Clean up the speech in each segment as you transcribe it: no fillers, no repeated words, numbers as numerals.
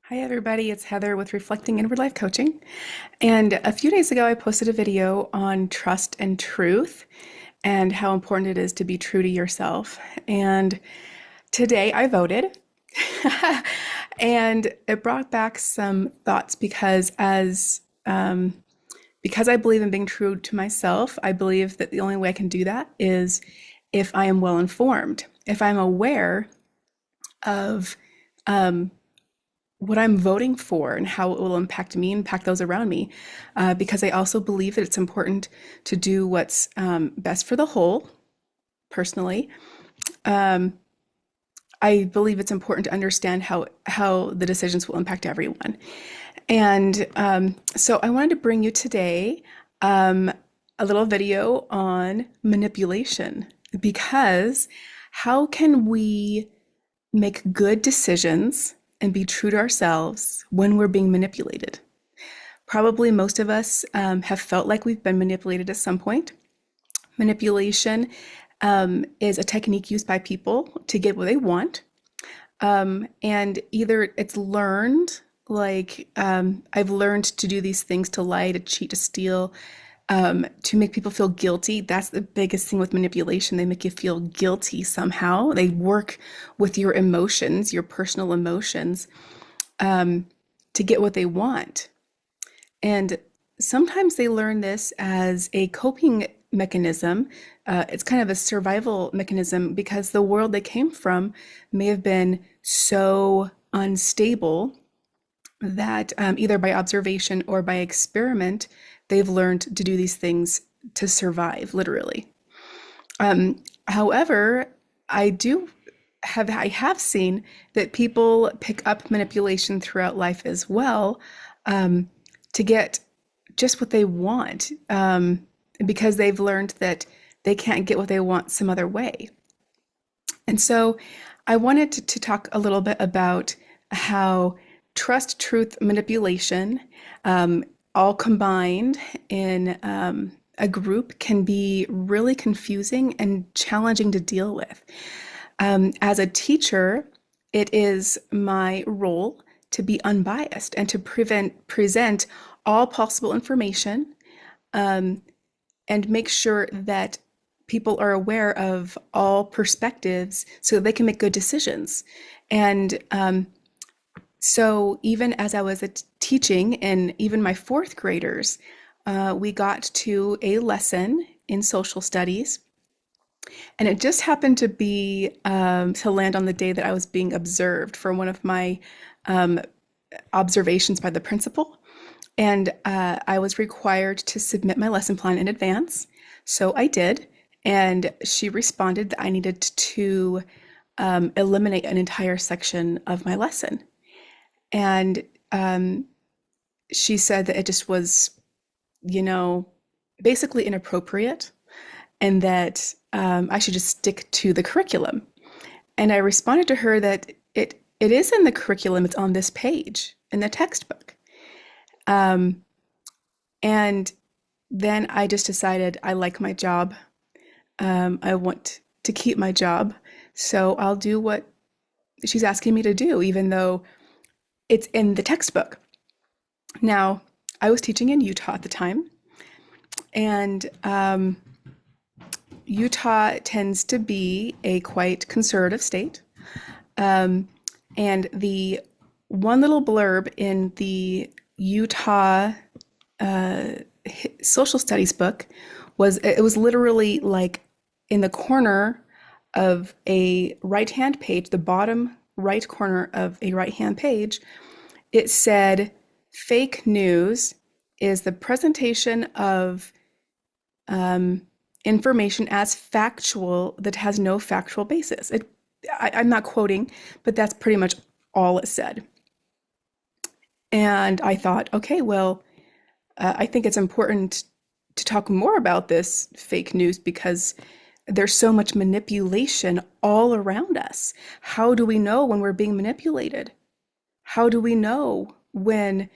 Hi, everybody. It's Heather with Reflecting Inward Life Coaching. And a few days ago, I posted a video on trust and truth and how important it is to be true to yourself. And today I voted. And it brought back some thoughts because I believe in being true to myself. I believe that the only way I can do that is if I am well informed, if I'm aware of what I'm voting for and how it will impact me, impact those around me. Because I also believe that it's important to do what's best for the whole, personally. I believe it's important to understand how the decisions will impact everyone. And so I wanted to bring you today a little video on manipulation, because how can we make good decisions and be true to ourselves when we're being manipulated? Probably most of us have felt like we've been manipulated at some point. Manipulation is a technique used by people to get what they want. And either it's learned, like I've learned to do these things, to lie, to cheat, to steal, to make people feel guilty. That's the biggest thing with manipulation. They make you feel guilty somehow. They work with your emotions, your personal emotions, to get what they want. And sometimes they learn this as a coping mechanism. It's kind of a survival mechanism because the world they came from may have been so unstable that either by observation or by experiment, they've learned to do these things to survive, literally. However, I have seen that people pick up manipulation throughout life as well, to get just what they want, because they've learned that they can't get what they want some other way. And so I wanted to talk a little bit about how trust, truth, manipulation, all combined in a group, can be really confusing and challenging to deal with. As a teacher, it is my role to be unbiased and to present all possible information, and make sure that people are aware of all perspectives so that they can make good decisions. And so even as I was teaching, and even my fourth graders, we got to a lesson in social studies. And it just happened to be to land on the day that I was being observed for one of my observations by the principal. And I was required to submit my lesson plan in advance. So I did. And she responded that I needed to eliminate an entire section of my lesson. And she said that it just was, basically inappropriate, and that I should just stick to the curriculum. And I responded to her that it is in the curriculum. It's on this page in the textbook. And then I just decided I like my job. I want to keep my job. So I'll do what she's asking me to do, even though it's in the textbook. Now, I was teaching in Utah at the time, and Utah tends to be a quite conservative state. And the one little blurb in the Utah social studies book was literally like in the corner of a right-hand page, the bottom right corner of a right-hand page. It said, fake news is the presentation of information as factual that has no factual basis. I'm not quoting, but that's pretty much all it said. And I thought, okay, well, I think it's important to talk more about this fake news because there's so much manipulation all around us. How do we know when we're being manipulated? How do we know when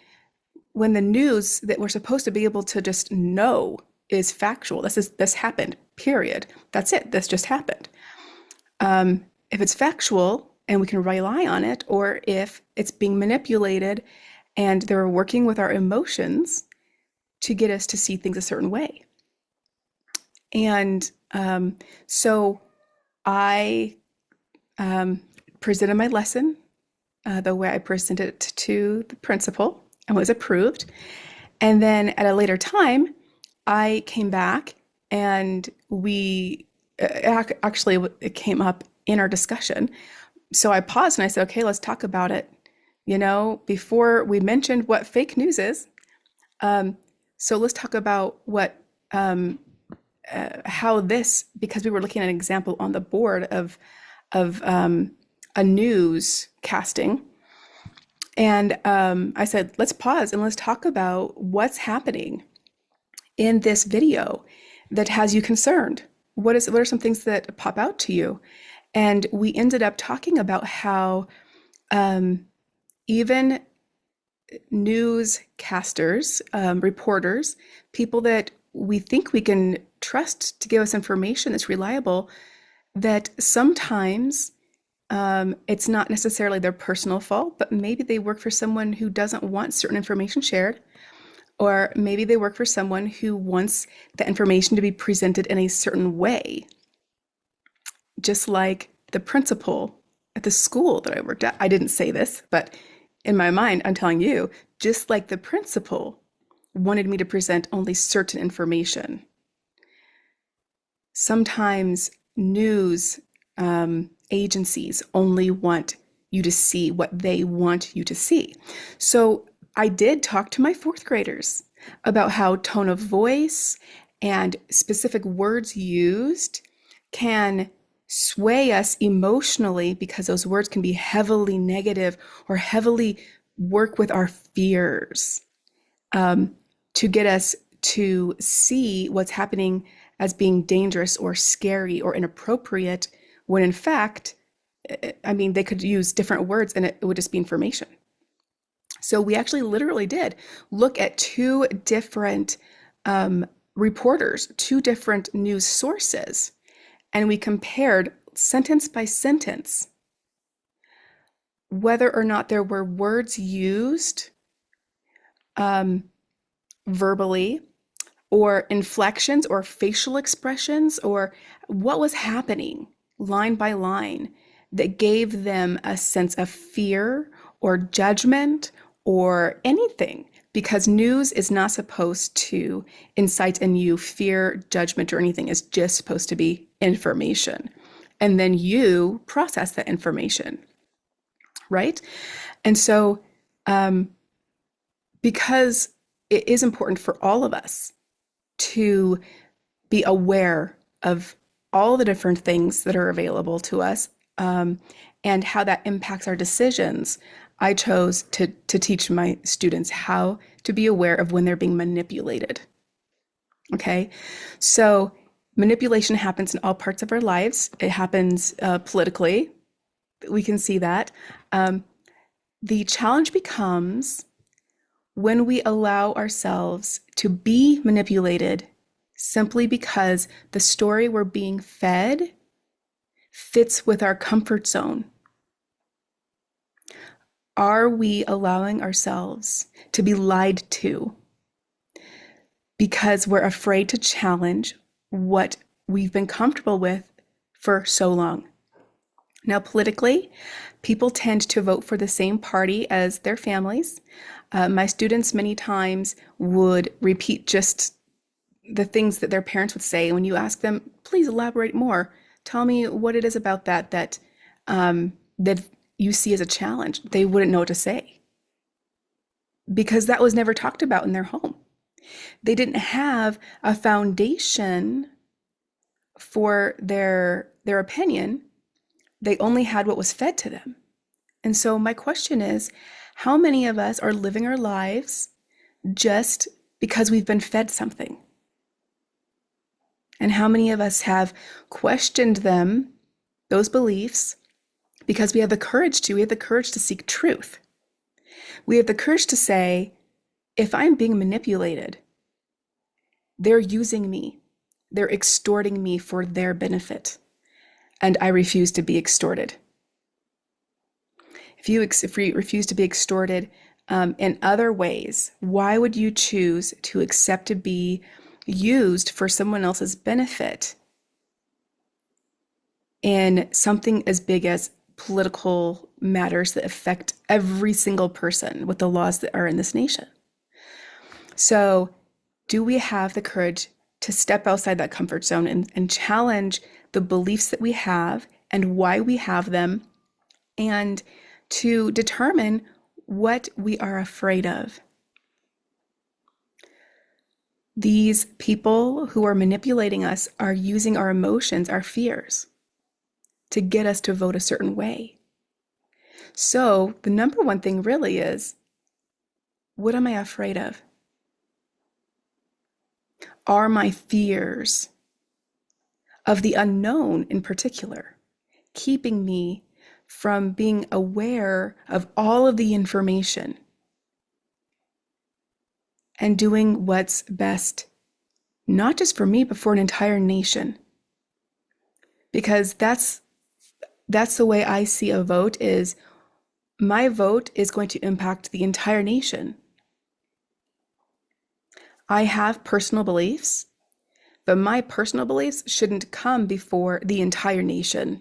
the news that we're supposed to be able to just know is factual? This happened, period. That's it. This just happened. If it's factual and we can rely on it, or if it's being manipulated and they're working with our emotions to get us to see things a certain way. And so I presented my lesson the way I presented it to the principal and was approved. And then at a later time, I came back and actually, it came up in our discussion. So I paused and I said, okay, let's talk about it. Before we mentioned what fake news is, so let's talk about how this, because we were looking at an example on the board of a news casting. And I said, let's pause and let's talk about what's happening in this video that has you concerned. What are some things that pop out to you? And we ended up talking about how even newscasters, reporters, people that we think we can trust to give us information that's reliable, that sometimes it's not necessarily their personal fault, but maybe they work for someone who doesn't want certain information shared, or maybe they work for someone who wants the information to be presented in a certain way. Just like the principal at the school that I worked at. I didn't say this, but in my mind, I'm telling you, just like the principal wanted me to present only certain information. Sometimes news agencies only want you to see what they want you to see. So I did talk to my fourth graders about how tone of voice and specific words used can sway us emotionally, because those words can be heavily negative or heavily work with our fears, to get us to see what's happening as being dangerous or scary or inappropriate, when in fact, they could use different words and it would just be information. So we actually literally did look at two different reporters, two different news sources, and we compared sentence by sentence whether or not there were words used verbally, or inflections or facial expressions, or what was happening line by line that gave them a sense of fear or judgment or anything. Because news is not supposed to incite in you fear, judgment, or anything. It's just supposed to be information. And then you process that information, right? And so because it is important for all of us to be aware of all the different things that are available to us, and how that impacts our decisions, I chose to teach my students how to be aware of when they're being manipulated. Okay, so manipulation happens in all parts of our lives. It happens politically. We can see that. The challenge becomes when we allow ourselves to be manipulated simply because the story we're being fed fits with our comfort zone. Are we allowing ourselves to be lied to because we're afraid to challenge what we've been comfortable with for so long? Now, politically, people tend to vote for the same party as their families. My students many times would repeat just the things that their parents would say. When you ask them, please elaborate more, tell me what it is about that you see as a challenge, they wouldn't know what to say, because that was never talked about in their home. They didn't have a foundation for their opinion. They only had what was fed to them. And so my question is, how many of us are living our lives just because we've been fed something? And how many of us have questioned them, those beliefs, because we have the courage to seek truth. We have the courage to say, if I'm being manipulated, they're using me, they're extorting me for their benefit, and I refuse to be extorted. if you refuse to be extorted in other ways, why would you choose to accept to be used for someone else's benefit in something as big as political matters that affect every single person with the laws that are in this nation? So, do we have the courage to step outside that comfort zone and challenge the beliefs that we have and why we have them, and to determine what we are afraid of? These people who are manipulating us are using our emotions, our fears, to get us to vote a certain way. So the number one thing really is, what am I afraid of? Are my fears of the unknown in particular keeping me from being aware of all of the information and doing what's best, not just for me, but for an entire nation? Because that's the way I see a vote. Is my vote is going to impact the entire nation. I have personal beliefs, but my personal beliefs shouldn't come before the entire nation.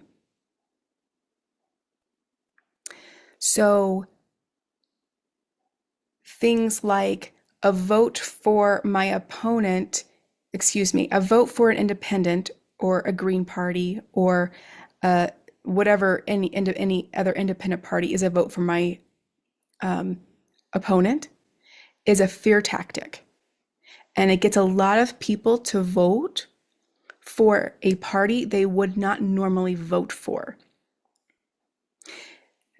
So things like a vote for my opponent, a vote for an independent or a Green Party or whatever, any other independent party is a vote for my opponent, is a fear tactic. And it gets a lot of people to vote for a party they would not normally vote for.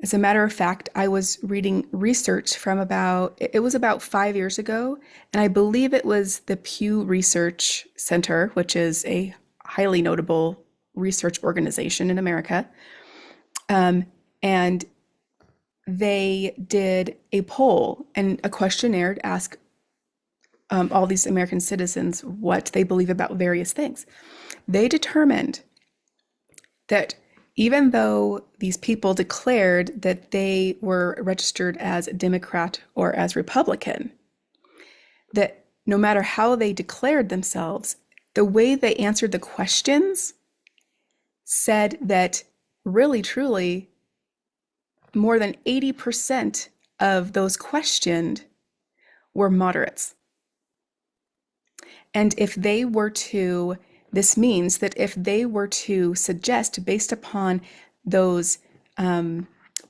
As a matter of fact, I was reading research from about 5 years ago, and I believe it was the Pew Research Center, which is a highly notable research organization in America. And they did a poll and a questionnaire to ask all these American citizens what they believe about various things. They determined that even though these people declared that they were registered as Democrat or as Republican, that no matter how they declared themselves, the way they answered the questions said that really, truly, more than 80% of those questioned were moderates. And this means that if they were to suggest, based upon those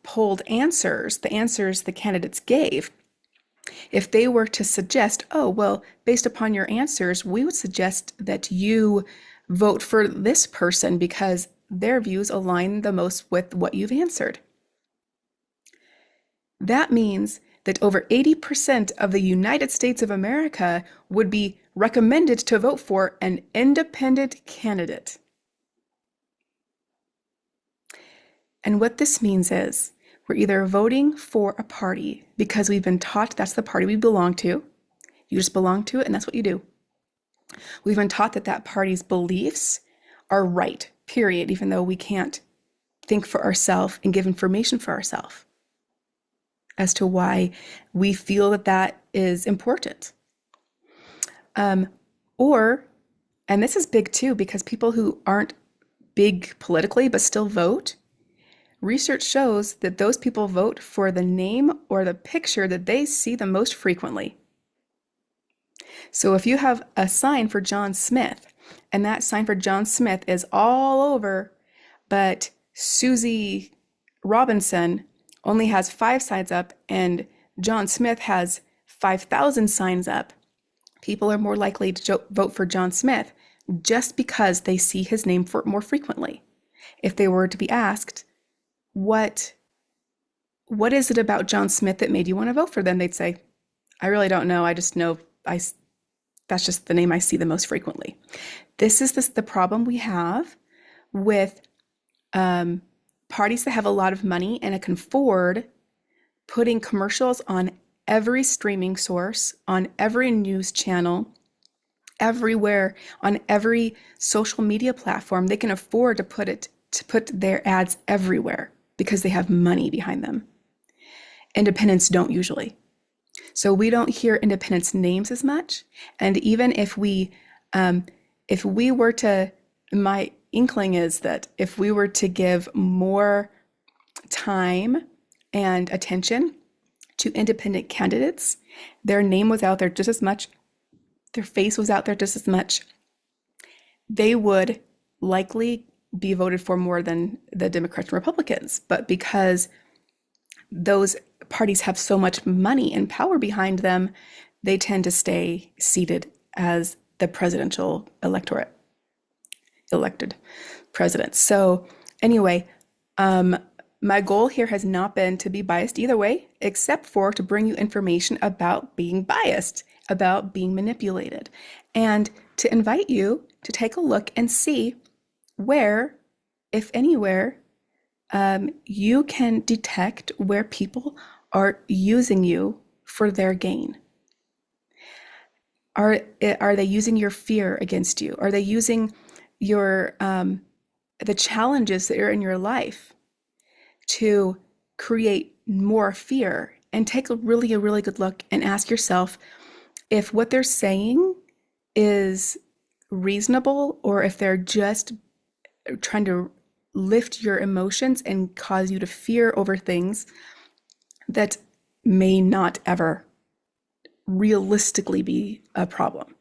polled answers, the answers the candidates gave, if they were to suggest, oh, well, based upon your answers, we would suggest that you vote for this person because their views align the most with what you've answered. That means that over 80% of the United States of America would be recommended to vote for an independent candidate. And what this means is we're either voting for a party because we've been taught that's the party we belong to. You just belong to it, and that's what you do. We've been taught that that party's beliefs are right, period, even though we can't think for ourselves and give information for ourselves as to why we feel that that is important. And this is big too, because people who aren't big politically but still vote, research shows that those people vote for the name or the picture that they see the most frequently. So if you have a sign for John Smith, and that sign for John Smith is all over, but Susie Robinson only has 5 signs up and John Smith has 5,000 signs up, people are more likely to vote for John Smith just because they see his name more frequently. If they were to be asked, what is it about John Smith that made you want to vote for them? They'd say, I really don't know. I just know that's just the name I see the most frequently. This is the problem we have with parties that have a lot of money and can afford putting commercials on every streaming source, on every news channel, everywhere, on every social media platform. They can afford to put their ads everywhere because they have money behind them. Independents don't usually. So we don't hear independents' names as much. And even if we were to, my inkling is that if we were to give more time and attention to independent candidates, their name was out there just as much, their face was out there just as much, they would likely be voted for more than the Democrats and Republicans. But because those parties have so much money and power behind them, they tend to stay seated as the presidential electorate, elected presidents. So anyway, my goal here has not been to be biased either way, except for to bring you information about being biased, about being manipulated, and to invite you to take a look and see where, if anywhere, you can detect where people are using you for their gain. Are they using your fear against you? Are they using your the challenges that are in your life to create more fear? And take a really good look and ask yourself if what they're saying is reasonable, or if they're just trying to lift your emotions and cause you to fear over things that may not ever realistically be a problem.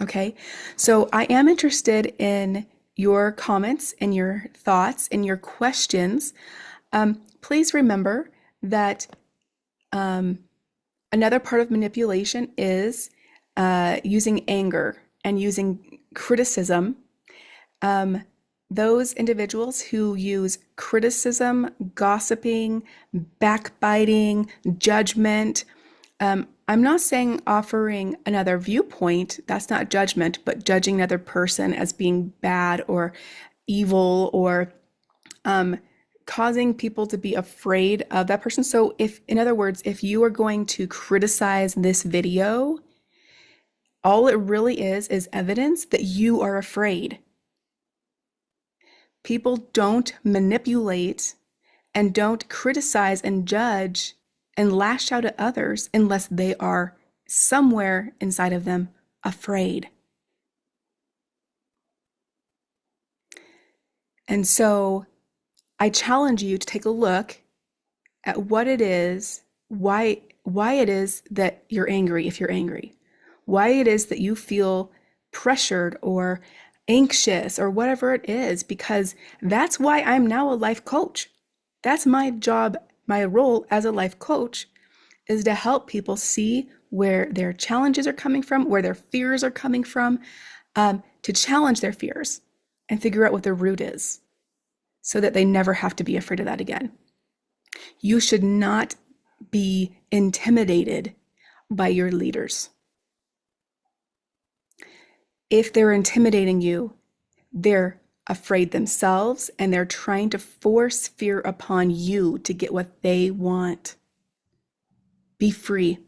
Okay, so I am interested in your comments and your thoughts and your questions. Please remember that another part of manipulation is using anger and using criticism. Those individuals who use criticism, gossiping, backbiting, judgment. I'm not saying offering another viewpoint, that's not judgment, but judging another person as being bad or evil, or causing people to be afraid of that person. So in other words, if you are going to criticize this video, all it really is evidence that you are afraid. People don't manipulate and don't criticize and judge and lash out at others unless they are somewhere inside of them afraid. And so I challenge you to take a look at what it is, why it is that you're angry if you're angry, why it is that you feel pressured or anxious or whatever it is, because that's why I'm now a life coach. That's my job, my role as a life coach is to help people see where their challenges are coming from, where their fears are coming from, to challenge their fears and figure out what the root is so that they never have to be afraid of that again. You should not be intimidated by your leaders. If they're intimidating you, they're afraid themselves and they're trying to force fear upon you to get what they want. Be free.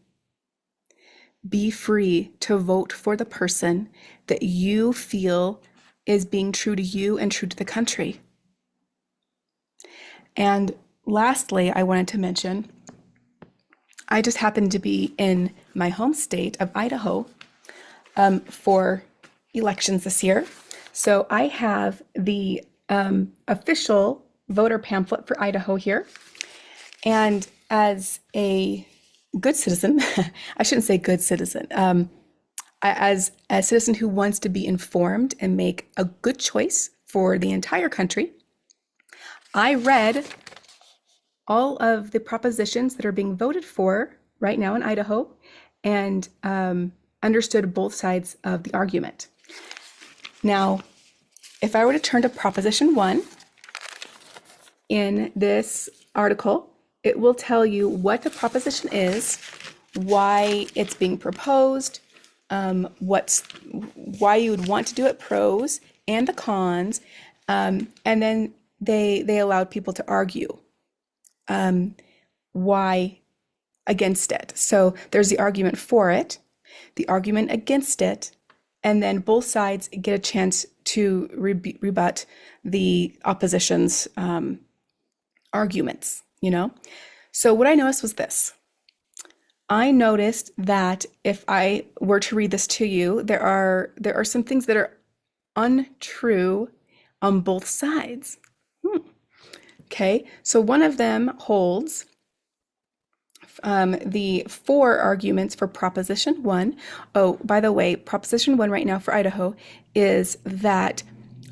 Be free to vote for the person that you feel is being true to you and true to the country. And lastly, I wanted to mention, I just happened to be in my home state of Idaho for elections this year. So I have the official voter pamphlet for Idaho here. And as a good citizen, I shouldn't say good citizen, as a citizen who wants to be informed and make a good choice for the entire country, I read all of the propositions that are being voted for right now in Idaho and understood both sides of the argument. Now, if I were to turn to Proposition 1 in this article, it will tell you what the proposition is, why it's being proposed, why you would want to do it, pros and the cons, and then they allowed people to argue why against it. So there's the argument for it, the argument against it, and then both sides get a chance to rebut the opposition's arguments, So what I noticed was this. I noticed that if I were to read this to you, there are some things that are untrue on both sides. Okay, so one of them holds the four arguments for Proposition 1. Oh, by the way, Proposition 1 right now for Idaho is that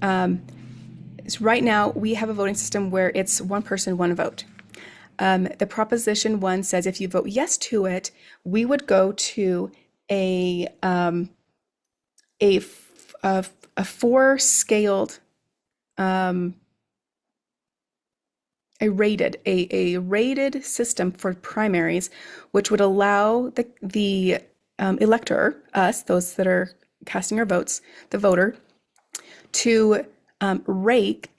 right now we have a voting system where it's one person, one vote. The Proposition 1 says if you vote yes to it, we would go to a, a four-scaled, a rated system for primaries, which would allow the elector, us, those that are casting our votes, the voter, to rank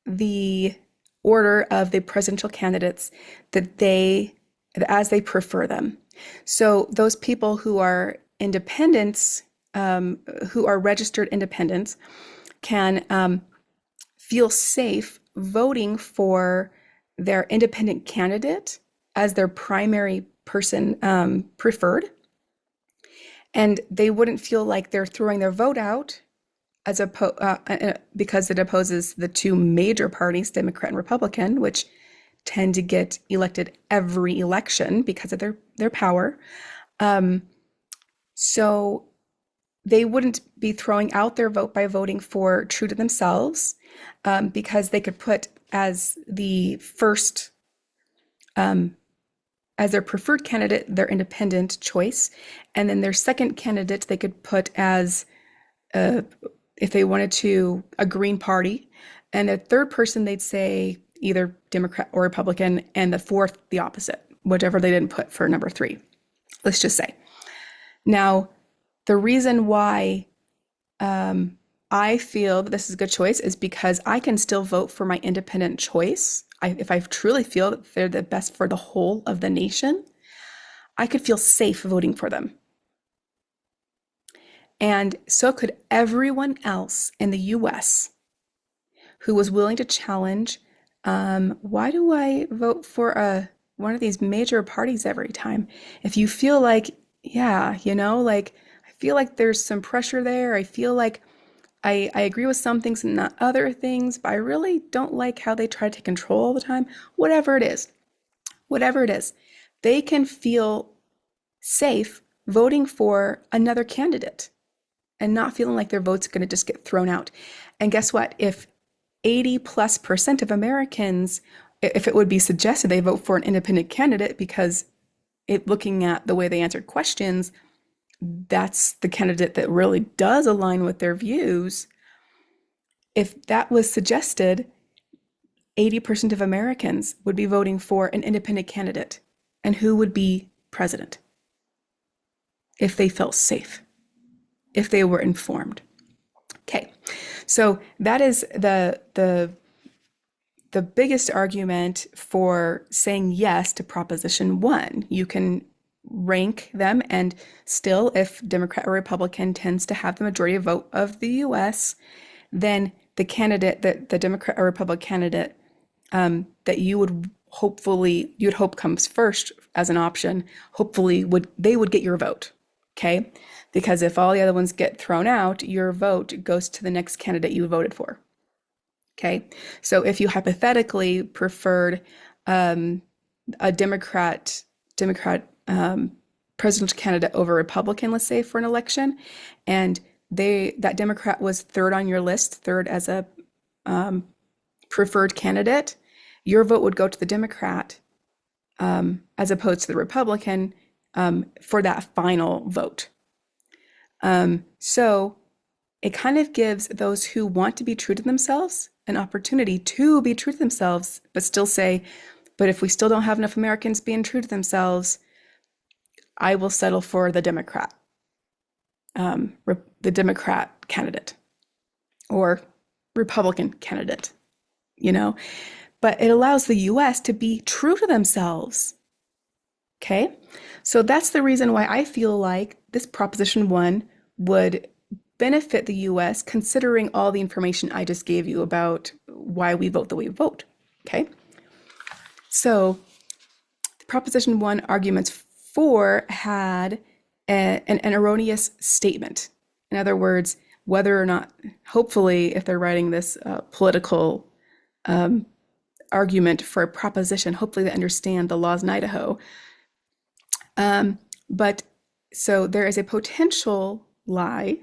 the order of the presidential candidates as they prefer them. So those people who are independents, who are registered independents, can feel safe voting for their independent candidate as their primary person preferred. And they wouldn't feel like they're throwing their vote out because it opposes the two major parties, Democrat and Republican, which tend to get elected every election because of their power. So they wouldn't be throwing out their vote by voting for true to themselves, because they could put as the first, as their preferred candidate, their independent choice. And then their second candidate, they could put as, if they wanted to, a Green Party. And the third person, they'd say either Democrat or Republican. And the fourth, the opposite, whatever they didn't put for number 3, let's just say. Now, the reason why I feel that this is a good choice is because I can still vote for my independent choice. If I truly feel that they're the best for the whole of the nation, I could feel safe voting for them. And so could everyone else in the US who was willing to challenge, why do I vote for one of these major parties every time? If you feel like, yeah, like I feel like there's some pressure there. I feel like I agree with some things and not other things, but I really don't like how they try to take control all the time. Whatever it is, they can feel safe voting for another candidate and not feeling like their vote's going to just get thrown out. And guess what? If 80+% of Americans, if it would be suggested they vote for an independent candidate because looking at the way they answered questions, that's the candidate that really does align with their views. If that was suggested, 80% of Americans would be voting for an independent candidate. And who would be president? If they felt safe, if they were informed. Okay, so that is the biggest argument for saying yes to Proposition 1. You can rank them, and still, if Democrat or Republican tends to have the majority of vote of the US, then the candidate, the Democrat or Republican candidate that you'd hope comes first as an option, hopefully they would get your vote. Okay, because if all the other ones get thrown out, your vote goes to the next candidate you voted for. Okay, so if you hypothetically preferred a Democrat presidential candidate over Republican, let's say, for an election, and that Democrat was third on your list, third as a preferred candidate, your vote would go to the Democrat as opposed to the Republican for that final vote. So it kind of gives those who want to be true to themselves an opportunity to be true to themselves, but still say, but if we still don't have enough Americans being true to themselves, I will settle for the Democrat candidate or Republican candidate, but it allows the US to be true to themselves. Okay, so that's the reason why I feel like this Proposition 1 would benefit the US, considering all the information I just gave you about why we vote the way we vote. Okay, so Proposition 1 arguments 4 had an erroneous statement. In other words, whether or not, hopefully, if they're writing this political argument for a proposition, hopefully they understand the laws in Idaho. But so there is a potential lie,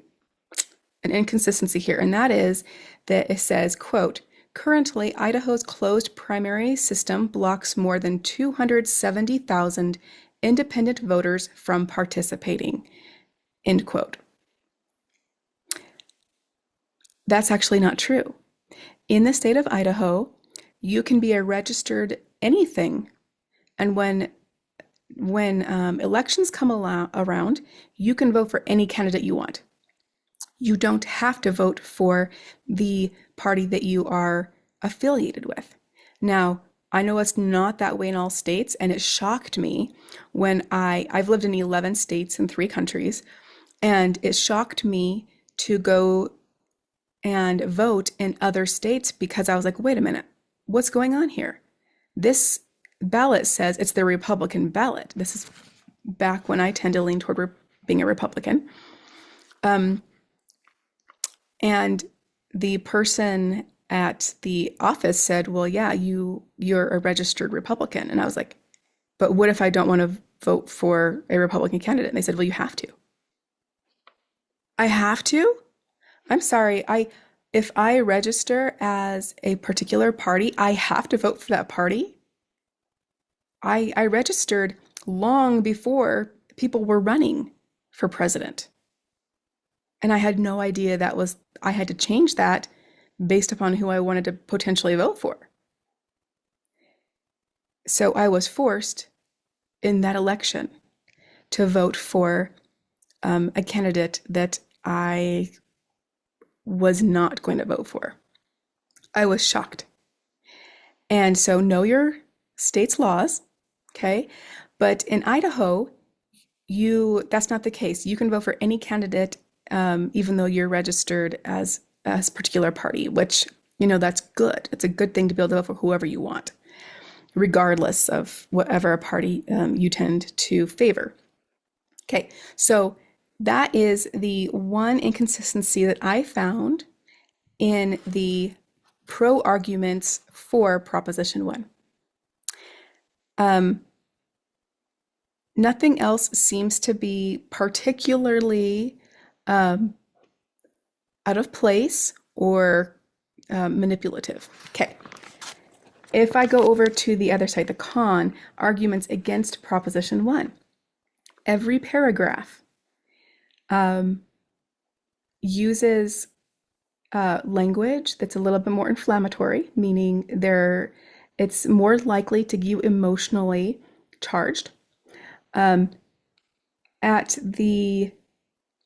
an inconsistency here, and that is that it says, quote, currently, Idaho's closed primary system blocks more than 270,000 independent voters from participating, end quote. That's actually not true. In the state of Idaho, you can be a registered anything, and when elections come around, you can vote for any candidate you want. You don't have to vote for the party that you are affiliated with. Now, I know it's not that way in all states, and it shocked me when I've lived in 11 states in 3 countries, and it shocked me to go and vote in other states because I was like, wait a minute, what's going on here? This ballot says it's the Republican ballot. This is back when I tend to lean toward being a Republican. And the person at the office said, well, yeah, you're a registered Republican. And I was like, but what if I don't want to vote for a Republican candidate? And they said, well, you have to. I have to? I'm sorry. If I register as a particular party, I have to vote for that party? I registered long before people were running for president. And I had no idea I had to change that based upon who I wanted to potentially vote for. So I was forced in that election to vote for a candidate that I was not going to vote for. I was shocked. And so know your state's laws, okay? But in Idaho, that's not the case. You can vote for any candidate, even though you're registered as a particular party, which, that's good. It's a good thing to be able to vote for whoever you want, regardless of whatever party you tend to favor. Okay, so that is the one inconsistency that I found in the pro arguments for Proposition 1. Nothing else seems to be particularly out of place or manipulative. Okay. If I go over to the other side, the con, arguments against Proposition 1, every paragraph uses language that's a little bit more inflammatory, meaning it's more likely to get you emotionally charged.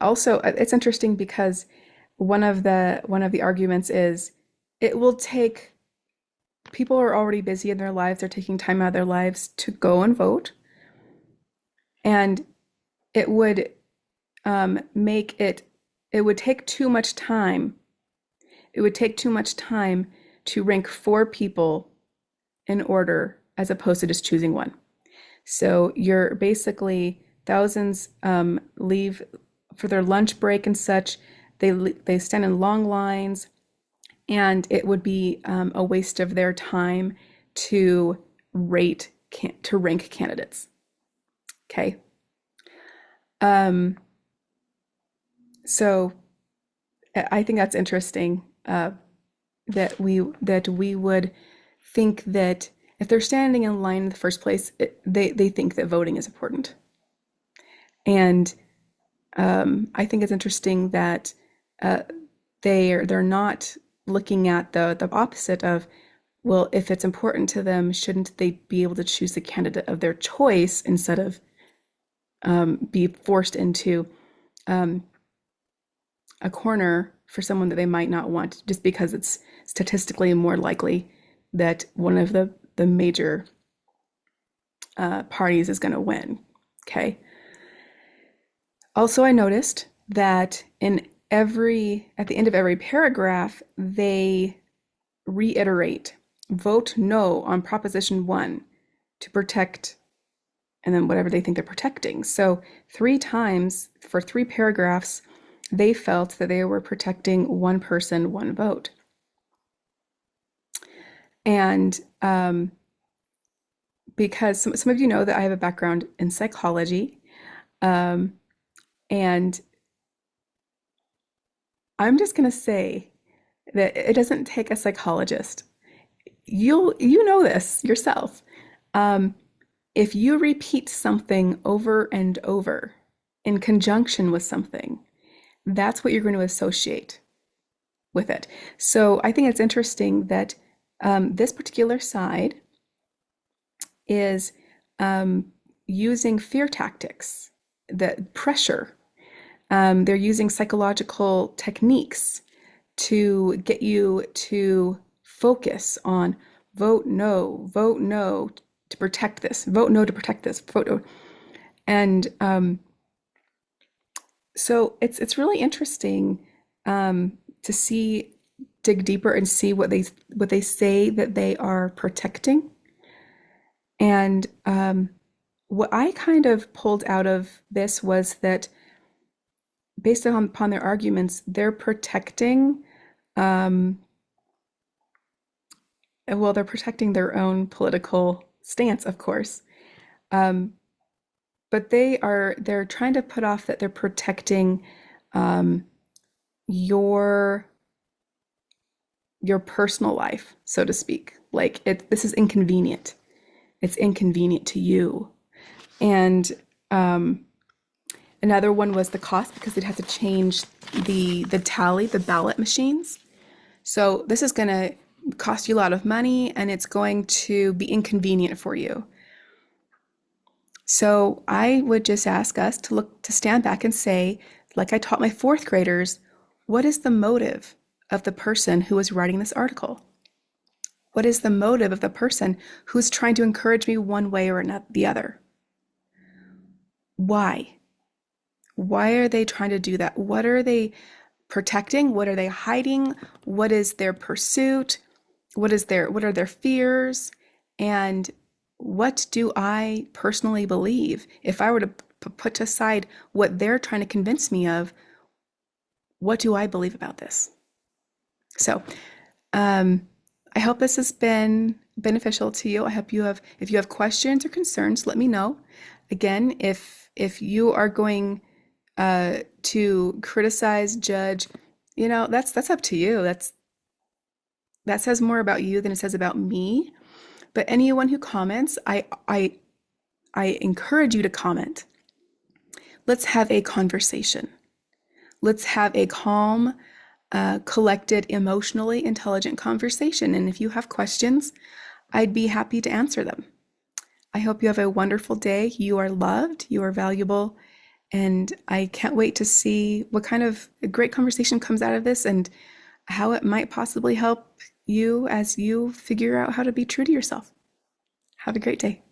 Also, it's interesting because one of the arguments is people are already busy in their lives. They're taking time out of their lives to go and vote. And it would it would take too much time. It would take too much time to rank 4 people in order as opposed to just choosing one. So you're basically thousands leave for their lunch break and such. They stand in long lines, and it would be a waste of their time to rank candidates. Okay. So I think that's interesting that we would think that if they're standing in line in the first place, they think that voting is important. And I think it's interesting that they're not looking at the opposite of, well, if it's important to them, shouldn't they be able to choose the candidate of their choice instead of be forced into a corner for someone that they might not want, just because it's statistically more likely that one of the major parties is going to win. Okay. Also, I noticed that at the end of every paragraph, they reiterate, vote no on Proposition 1 to protect and then whatever they think they're protecting. So 3 times for 3 paragraphs, they felt that they were protecting one person, one vote. And because some of you know that I have a background in psychology, um, and I'm just going to say that it doesn't take a psychologist. You know this yourself. Um, if you repeat something over and over in conjunction with something, that's what you're going to associate with it. So I think it's interesting that this particular side is using fear tactics, the pressure. They're using psychological techniques to get you to focus on vote no to protect this, vote no to protect this, vote no. And so it's really interesting to see, dig deeper and see what they say that they are protecting. And what I kind of pulled out of this was that based upon their arguments, they're protecting, um, well, they're protecting their own political stance, of course. Um, but they're trying to put off that they're protecting um, your your personal life, so to speak. Like this is inconvenient. It's inconvenient to you. And another one was the cost because they'd have to change the tally, the ballot machines. So this is going to cost you a lot of money and it's going to be inconvenient for you. So I would just ask us to stand back and say, like I taught my 4th graders, what is the motive of the person who is writing this article? What is the motive of the person who's trying to encourage me one way or the other? Why? Why are they trying to do that? What are they protecting? What are they hiding? What is their pursuit? What are their fears? And what do I personally believe? If I were to put aside what they're trying to convince me of, what do I believe about this? So, I hope this has been beneficial to you. I hope if you have questions or concerns, let me know. Again, if you are going to criticize, judge, that's up to you. That says more about you than it says about me. But anyone who comments, I encourage you to comment. Let's have a conversation. Let's have a calm, collected, emotionally intelligent conversation. And if you have questions, I'd be happy to answer them. I hope you have a wonderful day. You are loved, you are valuable, and I can't wait to see what kind of a great conversation comes out of this and how it might possibly help you as you figure out how to be true to yourself. Have a great day.